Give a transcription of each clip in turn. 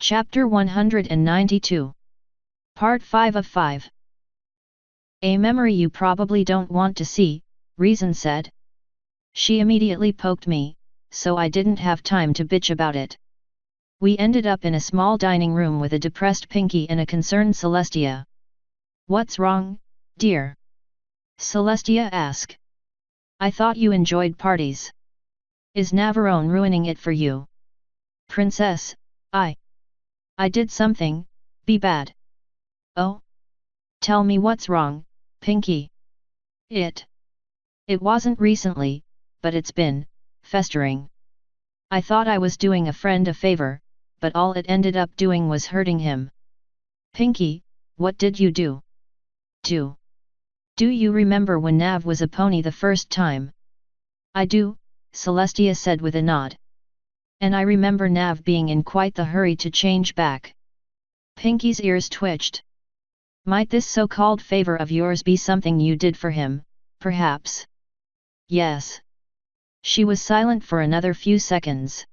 Chapter 192. Part 5 of 5. A memory you probably don't want to see, Reason said. She immediately poked me, so I didn't have time to bitch about it. We ended up in a small dining room with a depressed Pinky and a concerned Celestia. What's wrong, dear? Celestia asked. I thought you enjoyed parties. Is Navarone ruining it for you? Princess, I did something, be bad. Oh? Tell me what's wrong, Pinky. It wasn't recently, but it's been festering. I thought I was doing a friend a favor, but all it ended up doing was hurting him. Pinky, what did you do? Do you remember when Nav was a pony the first time? I do, Celestia said with a nod. And I remember Nav being in quite the hurry to change back. Pinky's ears twitched. Might this so-called favor of yours be something you did for him, perhaps? Yes. She was silent for another few seconds.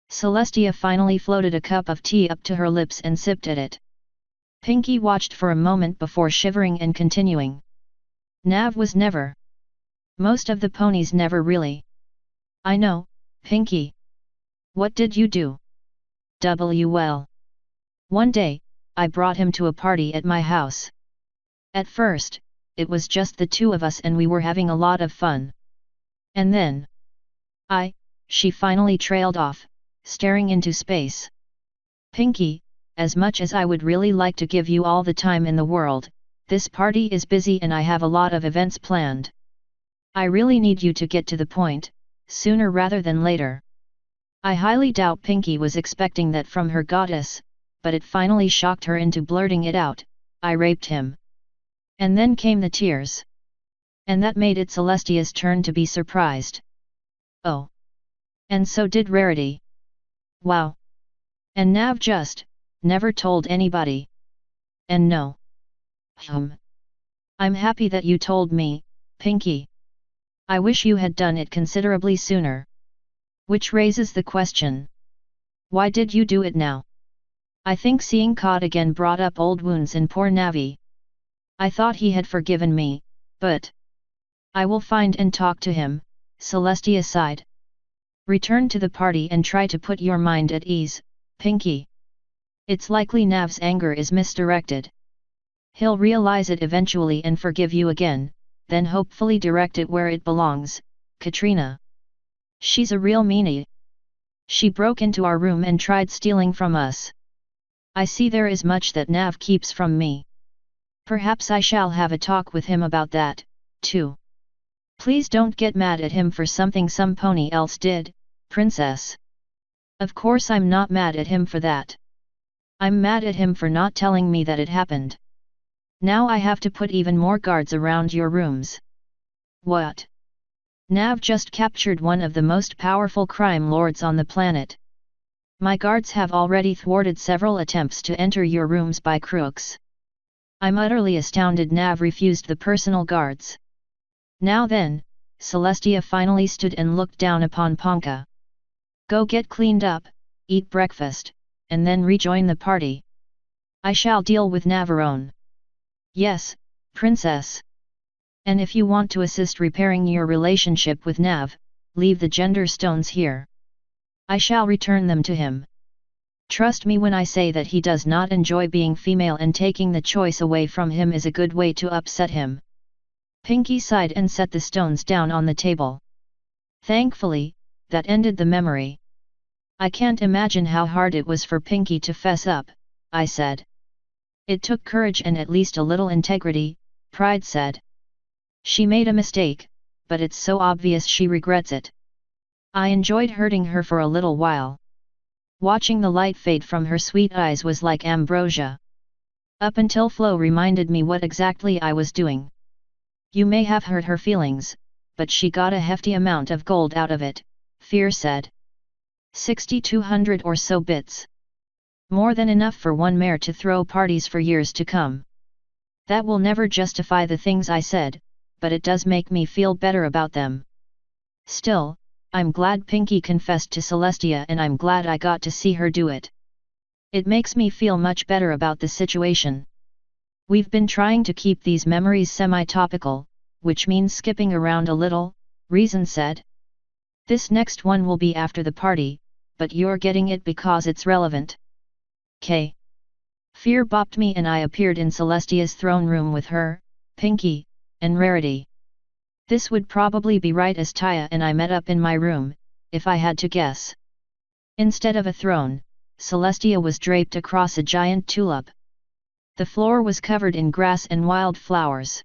Celestia finally floated a cup of tea up to her lips and sipped at it. Pinky watched for a moment before shivering and continuing. Nav was never. Most of the ponies never really. I know, Pinky. What did you do? Well. One day, I brought him to a party at my house. At first, it was just the two of us and we were having a lot of fun. And then, she finally trailed off, staring into space. Pinky, as much as I would really like to give you all the time in the world, this party is busy and I have a lot of events planned. I really need you to get to the point, sooner rather than later. I highly doubt Pinky was expecting that from her goddess, but it finally shocked her into blurting it out, I raped him. And then came the tears. And that made it Celestia's turn to be surprised. Oh. And so did Rarity. Wow. And Nav just never told anybody. And no. I'm happy that you told me, Pinky. I wish you had done it considerably sooner. Which raises the question. Why did you do it now? I think seeing Cod again brought up old wounds in poor Navi. I thought he had forgiven me, but I will find and talk to him, Celestia sighed. Return to the party and try to put your mind at ease, Pinky. It's likely Nav's anger is misdirected. He'll realize it eventually and forgive you again, then hopefully direct it where it belongs, Katrina. She's a real meanie. She broke into our room and tried stealing from us. I see there is much that Nav keeps from me. Perhaps I shall have a talk with him about that, too. Please don't get mad at him for something some pony else did, Princess. Of course I'm not mad at him for that. I'm mad at him for not telling me that it happened. Now I have to put even more guards around your rooms. What? Nav just captured one of the most powerful crime lords on the planet. My guards have already thwarted several attempts to enter your rooms by crooks. I'm utterly astounded Nav refused the personal guards. Now then, Celestia finally stood and looked down upon Ponka. Go get cleaned up, eat breakfast, and then rejoin the party. I shall deal with Navarone. Yes, Princess. And if you want to assist repairing your relationship with Nav, leave the gender stones here. I shall return them to him. Trust me when I say that he does not enjoy being female and taking the choice away from him is a good way to upset him. Pinky sighed and set the stones down on the table. Thankfully, that ended the memory. I can't imagine how hard it was for Pinky to fess up, I said. It took courage and at least a little integrity, Pride said. She made a mistake, but it's so obvious she regrets it. I enjoyed hurting her for a little while. Watching the light fade from her sweet eyes was like ambrosia. Up until Flo reminded me what exactly I was doing. You may have hurt her feelings, but she got a hefty amount of gold out of it, Fear said. 6,200 or so bits. More than enough for one mare to throw parties for years to come. That will never justify the things I said, but it does make me feel better about them. Still, I'm glad Pinky confessed to Celestia and I'm glad I got to see her do it. It makes me feel much better about the situation. We've been trying to keep these memories semi-topical, which means skipping around a little, Reason said. This next one will be after the party, but you're getting it because it's relevant. K. Fear bopped me and I appeared in Celestia's throne room with her, Pinky, and Rarity. This would probably be right as Taya and I met up in my room, if I had to guess. Instead of a throne, Celestia was draped across a giant tulip. The floor was covered in grass and wild flowers.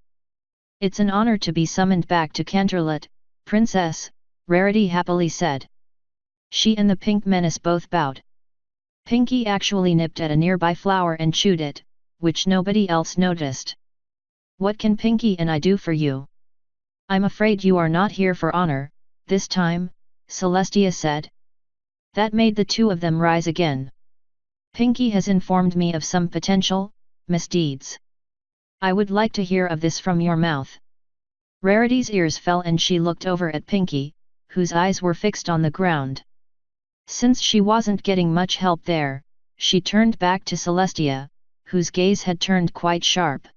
It's an honor to be summoned back to Canterlot, Princess, Rarity happily said. She and the Pink Menace both bowed. Pinky actually nipped at a nearby flower and chewed it, which nobody else noticed. What can Pinky and I do for you? I'm afraid you are not here for honor, this time, Celestia said. That made the two of them rise again. Pinky has informed me of some potential misdeeds. I would like to hear of this from your mouth. Rarity's ears fell and she looked over at Pinky, whose eyes were fixed on the ground. Since she wasn't getting much help there, she turned back to Celestia, whose gaze had turned quite sharp.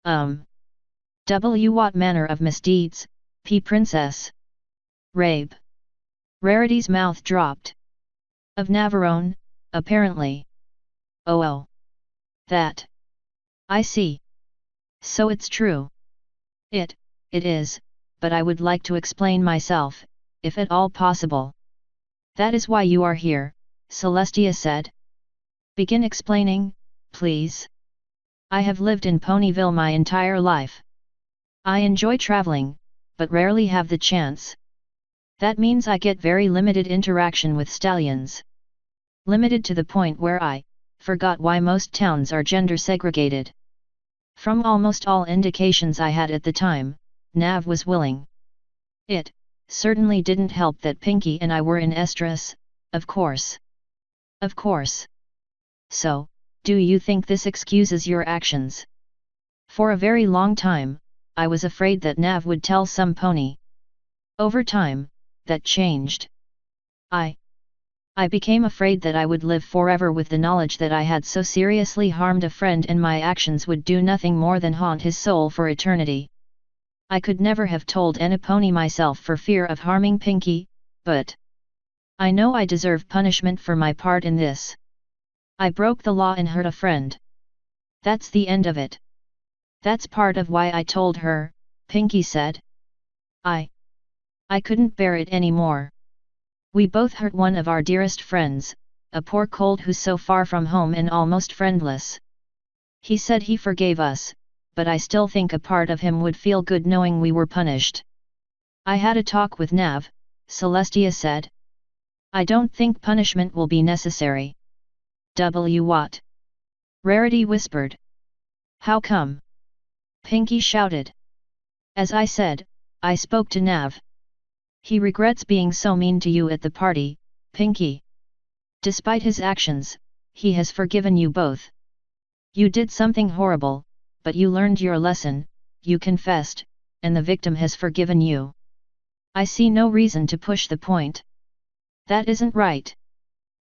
What manner of misdeeds, Princess? Rabe. Rarity's mouth dropped. Of Navarone, apparently. Oh. That. I see. So it's true. It is, but I would like to explain myself, if at all possible. That is why you are here, Celestia said. Begin explaining, please. I have lived in Ponyville my entire life. I enjoy traveling, but rarely have the chance. That means I get very limited interaction with stallions. Limited to the point where I forgot why most towns are gender segregated. From almost all indications I had at the time, Nav was willing. It certainly didn't help that Pinky and I were in estrus, of course. Of course. So, do you think this excuses your actions? For a very long time, I was afraid that Nav would tell some pony. Over time, that changed. I became afraid that I would live forever with the knowledge that I had so seriously harmed a friend and my actions would do nothing more than haunt his soul for eternity. I could never have told any pony myself for fear of harming Pinky, but I know I deserve punishment for my part in this. I broke the law and hurt a friend. That's the end of it. That's part of why I told her, Pinky said. I couldn't bear it anymore. We both hurt one of our dearest friends, a poor colt who's so far from home and almost friendless. He said he forgave us, but I still think a part of him would feel good knowing we were punished. I had a talk with Nav, Celestia said. I don't think punishment will be necessary. What? Rarity whispered. How come? Pinky shouted. As I said, I spoke to Nav. He regrets being so mean to you at the party, Pinky. Despite his actions, he has forgiven you both. You did something horrible, but you learned your lesson, you confessed, and the victim has forgiven you. I see no reason to push the point. That isn't right.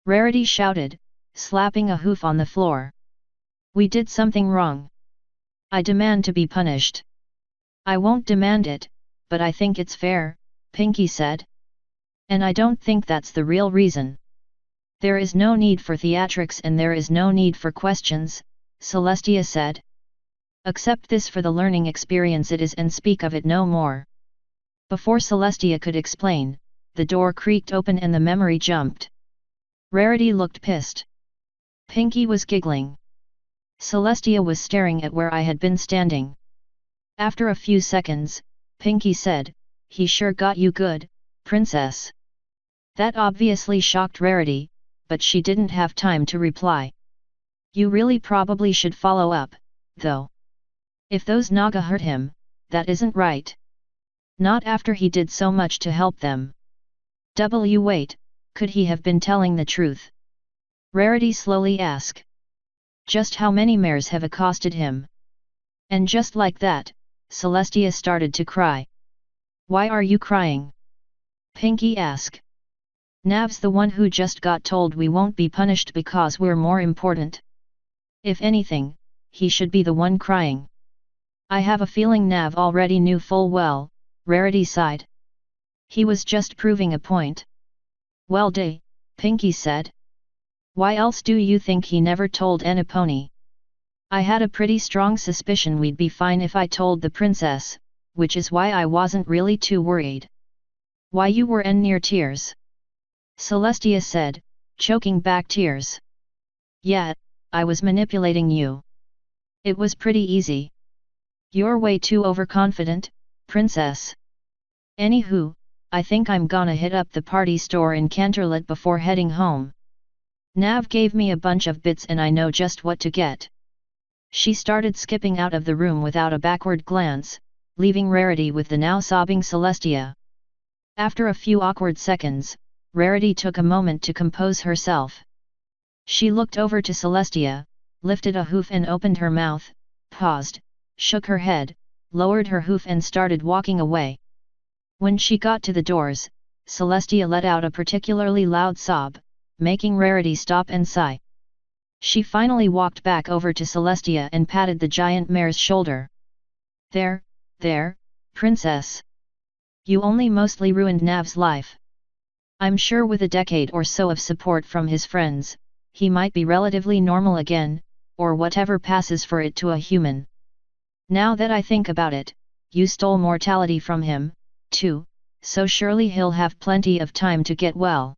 Rarity shouted, slapping a hoof on the floor. We did something wrong. I demand to be punished. I won't demand it, but I think it's fair, Pinky said. And I don't think that's the real reason. There is no need for theatrics and there is no need for questions, Celestia said. Accept this for the learning experience it is and speak of it no more. Before Celestia could explain, the door creaked open and the memory jumped. Rarity looked pissed. Pinky was giggling. Celestia was staring at where I had been standing. After a few seconds, Pinky said, he sure got you good, Princess. That obviously shocked Rarity, but she didn't have time to reply. You really probably should follow up, though. If those Naga hurt him, that isn't right. Not after he did so much to help them. Wait, could he have been telling the truth? Rarity slowly asked. Just how many mares have accosted him? And just like that, Celestia started to cry. Why are you crying? Pinky asked. Nav's the one who just got told we won't be punished because we're more important. If anything, he should be the one crying. I have a feeling Nav already knew full well, Rarity sighed. He was just proving a point. Well Pinky said. Why else do you think he never told Pony? I had a pretty strong suspicion we'd be fine if I told the princess, which is why I wasn't really too worried. Why you were near tears? Celestia said, choking back tears. Yeah, I was manipulating you. It was pretty easy. You're way too overconfident, princess. Anywho, I think I'm gonna hit up the party store in Canterlot before heading home. Nav gave me a bunch of bits and I know just what to get. She started skipping out of the room without a backward glance, leaving Rarity with the now sobbing Celestia. After a few awkward seconds, Rarity took a moment to compose herself. She looked over to Celestia, lifted a hoof and opened her mouth, paused, shook her head, lowered her hoof and started walking away. When she got to the doors, Celestia let out a particularly loud sob, making Rarity stop and sigh. She finally walked back over to Celestia and patted the giant mare's shoulder. There, princess. You only mostly ruined Nav's life. I'm sure with a decade or so of support from his friends, he might be relatively normal again, or whatever passes for it to a human. Now that I think about it, you stole mortality from him, too, so surely he'll have plenty of time to get well.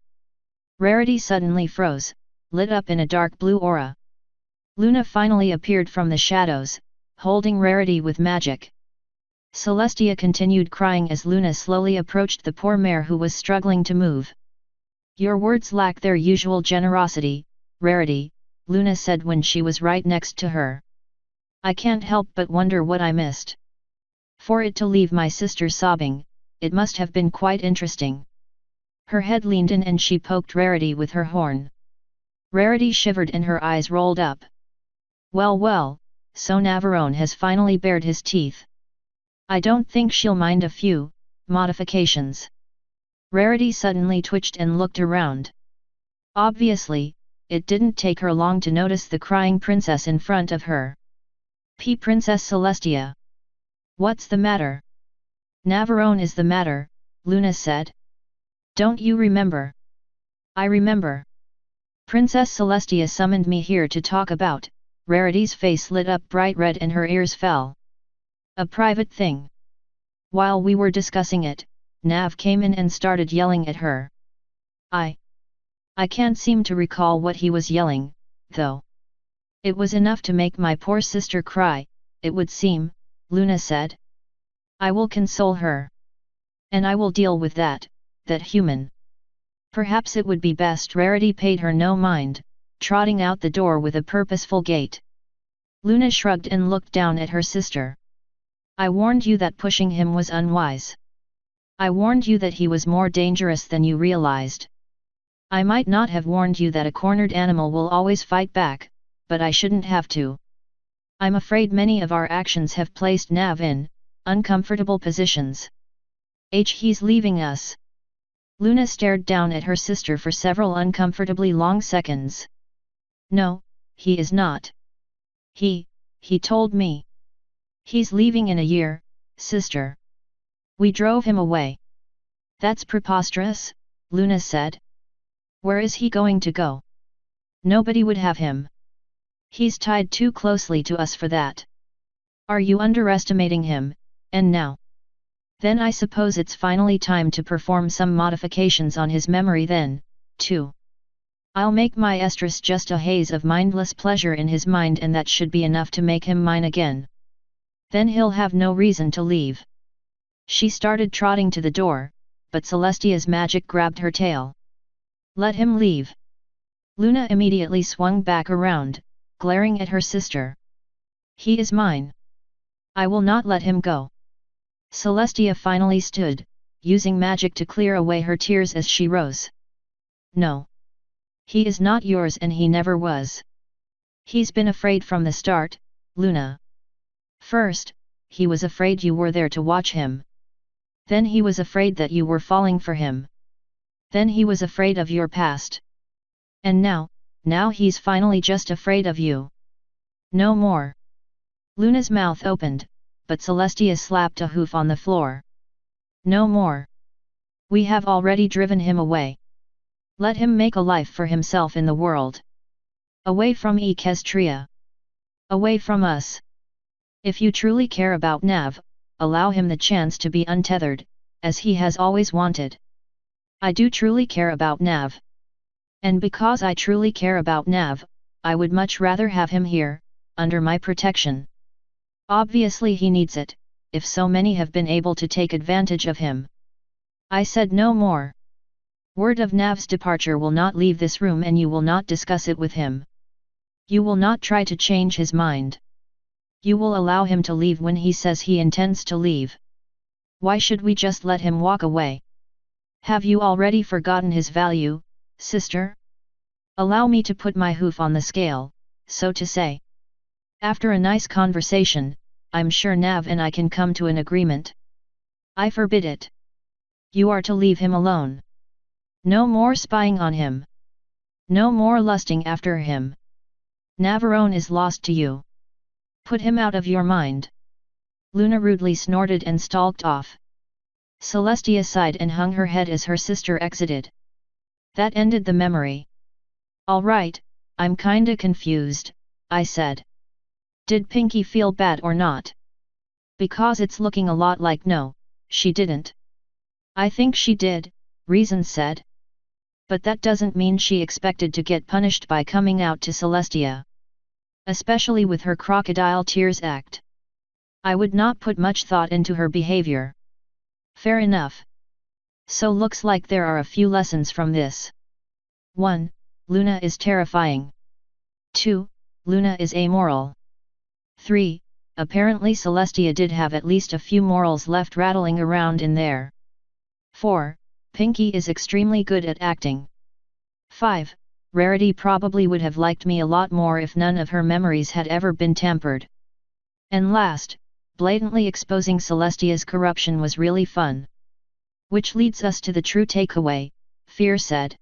Rarity suddenly froze, lit up in a dark blue aura. Luna finally appeared from the shadows, holding Rarity with magic. Celestia continued crying as Luna slowly approached the poor mare who was struggling to move. Your words lack their usual generosity, Rarity, Luna said when she was right next to her. I can't help but wonder what I missed. For it to leave my sister sobbing, it must have been quite interesting. Her head leaned in and she poked Rarity with her horn. Rarity shivered and her eyes rolled up. Well, so Navarone has finally bared his teeth. I don't think she'll mind a few modifications. Rarity suddenly twitched and looked around. Obviously, it didn't take her long to notice the crying princess in front of her. Princess Celestia. What's the matter? Navarone is the matter, Luna said. Don't you remember? I remember. Princess Celestia summoned me here to talk about. Rarity's face lit up bright red and her ears fell. A private thing. While we were discussing it, Nav came in and started yelling at her. I can't seem to recall what he was yelling, though. It was enough to make my poor sister cry, it would seem, Luna said. I will console her. And I will deal with that human. Perhaps it would be best. Rarity paid her no mind, trotting out the door with a purposeful gait. Luna shrugged and looked down at her sister. I warned you that pushing him was unwise. I warned you that he was more dangerous than you realized. I might not have warned you that a cornered animal will always fight back, but I shouldn't have to. I'm afraid many of our actions have placed Nav in uncomfortable positions. He's leaving us. Luna stared down at her sister for several uncomfortably long seconds. No, he is not. He told me. He's leaving in a year, sister. We drove him away. That's preposterous, Luna said. Where is he going to go? Nobody would have him. He's tied too closely to us for that. Are you underestimating him, and now? Then I suppose it's finally time to perform some modifications on his memory then, too. I'll make my estrus just a haze of mindless pleasure in his mind and that should be enough to make him mine again. Then he'll have no reason to leave. She started trotting to the door, but Celestia's magic grabbed her tail. Let him leave. Luna immediately swung back around, glaring at her sister. He is mine. I will not let him go. Celestia finally stood, using magic to clear away her tears as she rose. No. He is not yours and he never was. He's been afraid from the start, Luna. First, he was afraid you were there to watch him. Then he was afraid that you were falling for him. Then he was afraid of your past. And now he's finally just afraid of you. No more. Luna's mouth opened, but Celestia slapped a hoof on the floor. No more. We have already driven him away. Let him make a life for himself in the world. Away from Equestria. Away from us. If you truly care about Nav, allow him the chance to be untethered, as he has always wanted. I do truly care about Nav. And because I truly care about Nav, I would much rather have him here, under my protection. Obviously he needs it, if so many have been able to take advantage of him. I said no more. Word of Nav's departure will not leave this room and you will not discuss it with him. You will not try to change his mind. You will allow him to leave when he says he intends to leave. Why should we just let him walk away? Have you already forgotten his value, sister? Allow me to put my hoof on the scale, so to say. After a nice conversation, I'm sure Nav and I can come to an agreement. I forbid it. You are to leave him alone. No more spying on him. No more lusting after him. Navarone is lost to you. Put him out of your mind. Luna rudely snorted and stalked off. Celestia sighed and hung her head as her sister exited. That ended the memory. All right, I'm kinda confused, I said. Did Pinky feel bad or not? Because it's looking a lot like no, she didn't. I think she did, Reason said. But that doesn't mean she expected to get punished by coming out to Celestia. Especially with her crocodile tears act. I would not put much thought into her behavior. Fair enough. So looks like there are a few lessons from this. 1. Luna is terrifying. 2. Luna is amoral. 3. Apparently Celestia did have at least a few morals left rattling around in there. 4. Pinky is extremely good at acting. 5. Rarity probably would have liked me a lot more if none of her memories had ever been tampered. And last, blatantly exposing Celestia's corruption was really fun. Which leads us to the true takeaway, Fear said.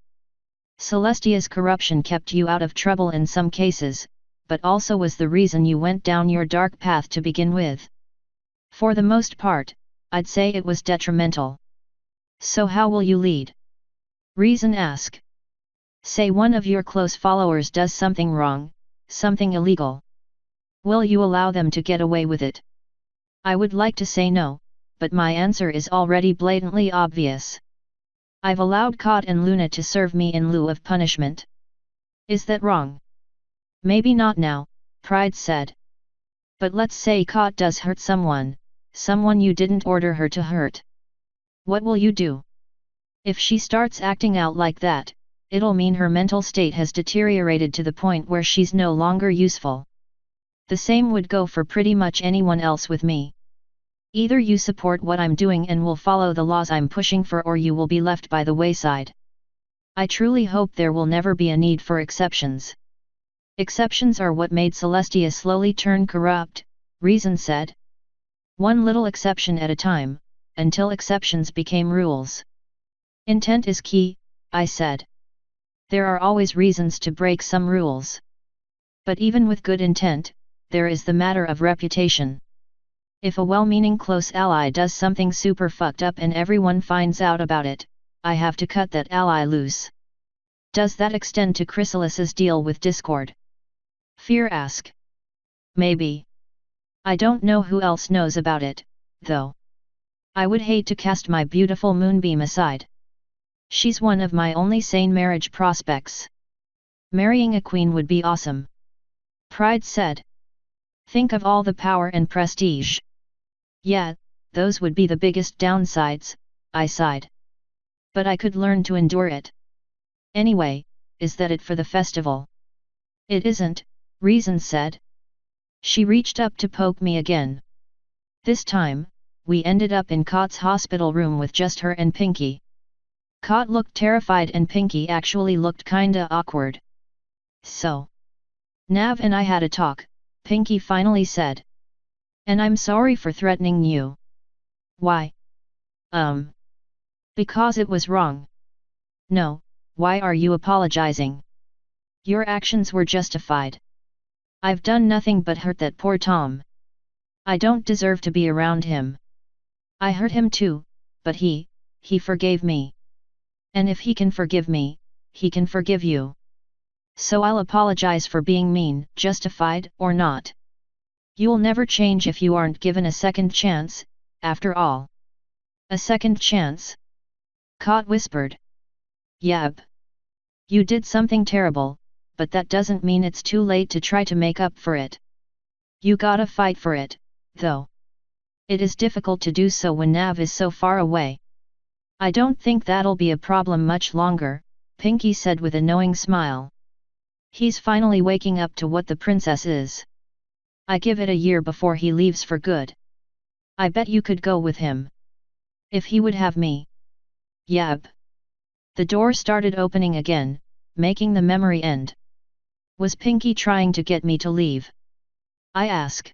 Celestia's corruption kept you out of trouble in some cases, but also was the reason you went down your dark path to begin with. For the most part, I'd say it was detrimental. So how will you lead? Reason asked. Say one of your close followers does something wrong, something illegal. Will you allow them to get away with it? I would like to say no, but my answer is already blatantly obvious. I've allowed Kot and Luna to serve me in lieu of punishment. Is that wrong? Maybe not now, Pride said. But let's say Kot does hurt someone you didn't order her to hurt. What will you do? If she starts acting out like that, it'll mean her mental state has deteriorated to the point where she's no longer useful. The same would go for pretty much anyone else with me. Either you support what I'm doing and will follow the laws I'm pushing for, or you will be left by the wayside. I truly hope there will never be a need for exceptions. Exceptions are what made Celestia slowly turn corrupt, Reason said. One little exception at a time, until exceptions became rules. Intent is key, I said. There are always reasons to break some rules. But even with good intent, there is the matter of reputation. If a well-meaning close ally does something super fucked up and everyone finds out about it, I have to cut that ally loose. Does that extend to Chrysalis's deal with Discord? Fear asked. Maybe. I don't know who else knows about it, though. I would hate to cast my beautiful Moonbeam aside. She's one of my only sane marriage prospects. Marrying a queen would be awesome. Pride said. Think of all the power and prestige. Yeah, those would be the biggest downsides, I sighed. But I could learn to endure it. Anyway, is that it for the festival? It isn't, Reason said. She reached up to poke me again. This time, we ended up in Kot's hospital room with just her and Pinky. Kot looked terrified and Pinky actually looked kinda awkward. So. Nav and I had a talk, Pinky finally said. And I'm sorry for threatening you. Why? Because it was wrong. No, why are you apologizing? Your actions were justified. I've done nothing but hurt that poor Tom. I don't deserve to be around him. I hurt him too, but he forgave me. And if he can forgive me, he can forgive you. So I'll apologize for being mean, justified or not. You'll never change if you aren't given a second chance, after all. A second chance? Kot whispered. Yep. You did something terrible, but that doesn't mean it's too late to try to make up for it. You gotta fight for it, though. It is difficult to do so when Nav is so far away. I don't think that'll be a problem much longer, Pinky said with a knowing smile. He's finally waking up to what the princess is. I give it a year before he leaves for good. I bet you could go with him. If he would have me. Yep. The door started opening again, making the memory end. Was Pinky trying to get me to leave? I ask.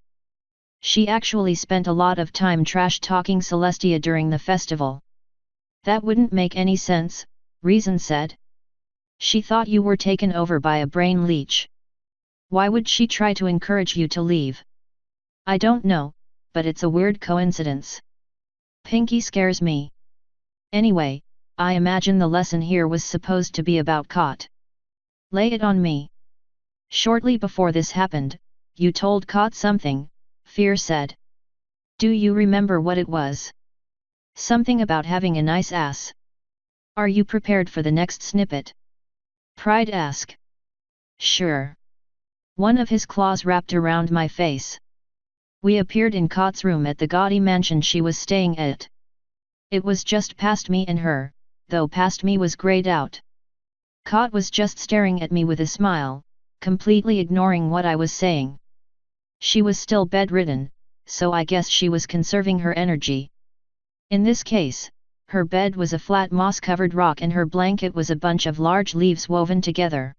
She actually spent a lot of time trash-talking Celestia during the festival. That wouldn't make any sense, Reason said. She thought you were taken over by a brain leech. Why would she try to encourage you to leave? I don't know, but it's a weird coincidence. Pinky scares me. Anyway, I imagine the lesson here was supposed to be about Kot. Lay it on me. Shortly before this happened, you told Kot something, Fear said. Do you remember what it was? Something about having a nice ass. Are you prepared for the next snippet? Pride asked. Sure. One of his claws wrapped around my face. We appeared in Kot's room at the gaudy mansion she was staying at. It was just past me and her, though past me was grayed out. Kot was just staring at me with a smile, completely ignoring what I was saying. She was still bedridden, so I guess she was conserving her energy. In this case, her bed was a flat moss-covered rock and her blanket was a bunch of large leaves woven together.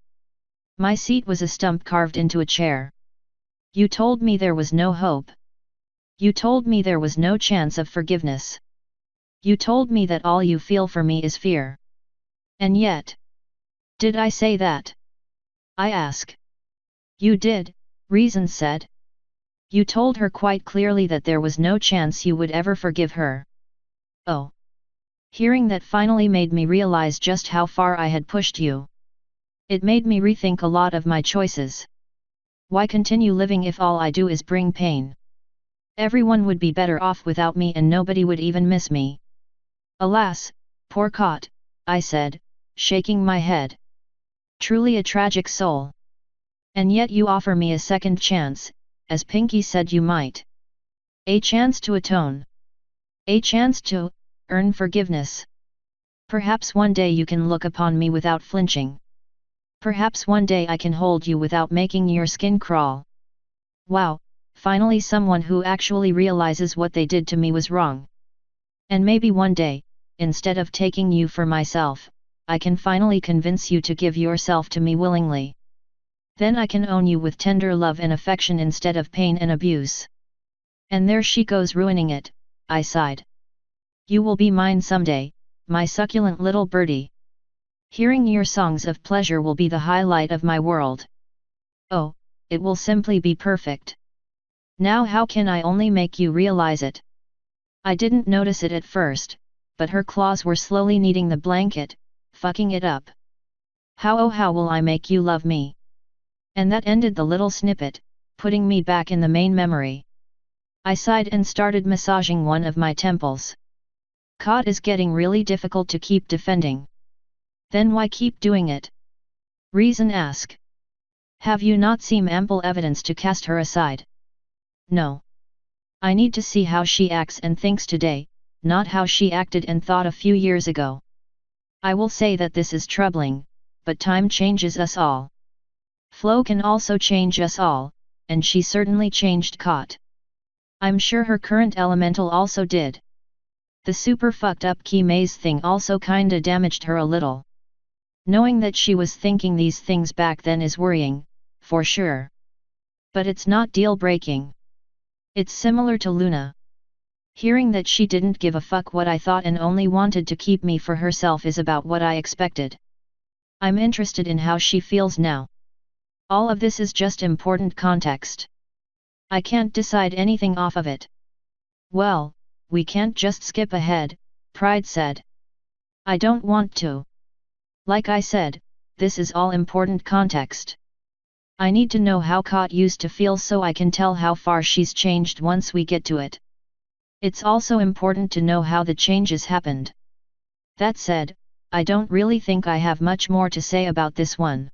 My seat was a stump carved into a chair. You told me there was no hope. You told me there was no chance of forgiveness. You told me that all you feel for me is fear. And yet... Did I say that? I ask. You did, Reason said. You told her quite clearly that there was no chance you would ever forgive her. Oh. Hearing that finally made me realize just how far I had pushed you. It made me rethink a lot of my choices. Why continue living if all I do is bring pain? Everyone would be better off without me and nobody would even miss me. Alas, poor Kot, I said, shaking my head. Truly a tragic soul. And yet you offer me a second chance, as Pinky said you might. A chance to atone. A chance to earn forgiveness. Perhaps one day you can look upon me without flinching. Perhaps one day I can hold you without making your skin crawl. Wow, finally someone who actually realizes what they did to me was wrong. And maybe one day, instead of taking you for myself, I can finally convince you to give yourself to me willingly. Then I can own you with tender love and affection instead of pain and abuse. And there she goes ruining it, I sighed. You will be mine someday, my succulent little birdie. Hearing your songs of pleasure will be the highlight of my world. Oh, it will simply be perfect. Now how can I only make you realize it? I didn't notice it at first, but her claws were slowly kneading the blanket, fucking it up. How will I make you love me? And that ended the little snippet, putting me back in the main memory. I sighed and started massaging one of my temples. Kot is getting really difficult to keep defending. Then why keep doing it? Reason ask. Have you not seen ample evidence to cast her aside? No. I need to see how she acts and thinks today, not how she acted and thought a few years ago. I will say that this is troubling, but time changes us all. Flo can also change us all, and she certainly changed Kot. I'm sure her current elemental also did. The super fucked up key maze thing also kinda damaged her a little. Knowing that she was thinking these things back then is worrying, for sure. But it's not deal breaking. It's similar to Luna. Hearing that she didn't give a fuck what I thought and only wanted to keep me for herself is about what I expected. I'm interested in how she feels now. All of this is just important context. I can't decide anything off of it. Well, we can't just skip ahead, Pride said. I don't want to. Like I said, this is all important context. I need to know how Kat used to feel so I can tell how far she's changed once we get to it. It's also important to know how the changes happened. That said, I don't really think I have much more to say about this one.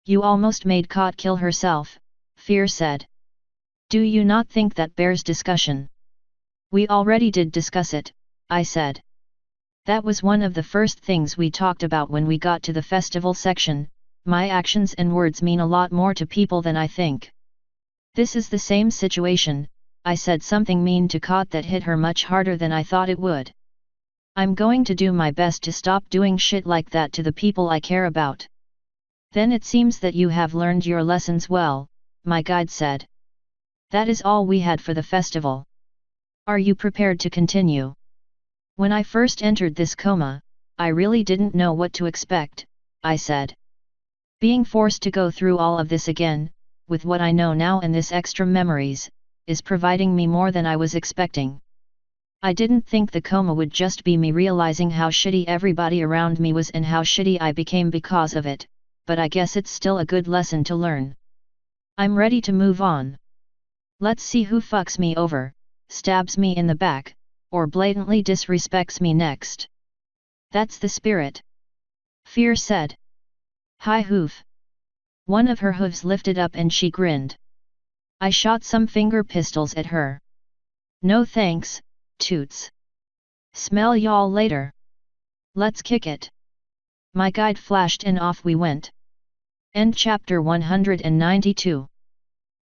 You almost made Kat kill herself, Fear said. Do you not think that bears discussion? We already did discuss it, I said. That was one of the first things we talked about when we got to the festival section. My actions and words mean a lot more to people than I think. This is the same situation. I said something mean to Kat that hit her much harder than I thought it would. I'm going to do my best to stop doing shit like that to the people I care about. Then it seems that you have learned your lessons well, my guide said. That is all we had for the festival. Are you prepared to continue? When I first entered this coma, I really didn't know what to expect, I said. Being forced to go through all of this again, with what I know now and this extra memories, is providing me more than I was expecting. I didn't think the coma would just be me realizing how shitty everybody around me was and how shitty I became because of it, but I guess it's still a good lesson to learn. I'm ready to move on. Let's see who fucks me over, stabs me in the back, or blatantly disrespects me next. That's the spirit. Fear said. High hoof. One of her hooves lifted up and she grinned. I shot some finger pistols at her. No thanks, toots. Smell y'all later. Let's kick it. My guide flashed and off we went. End chapter 192.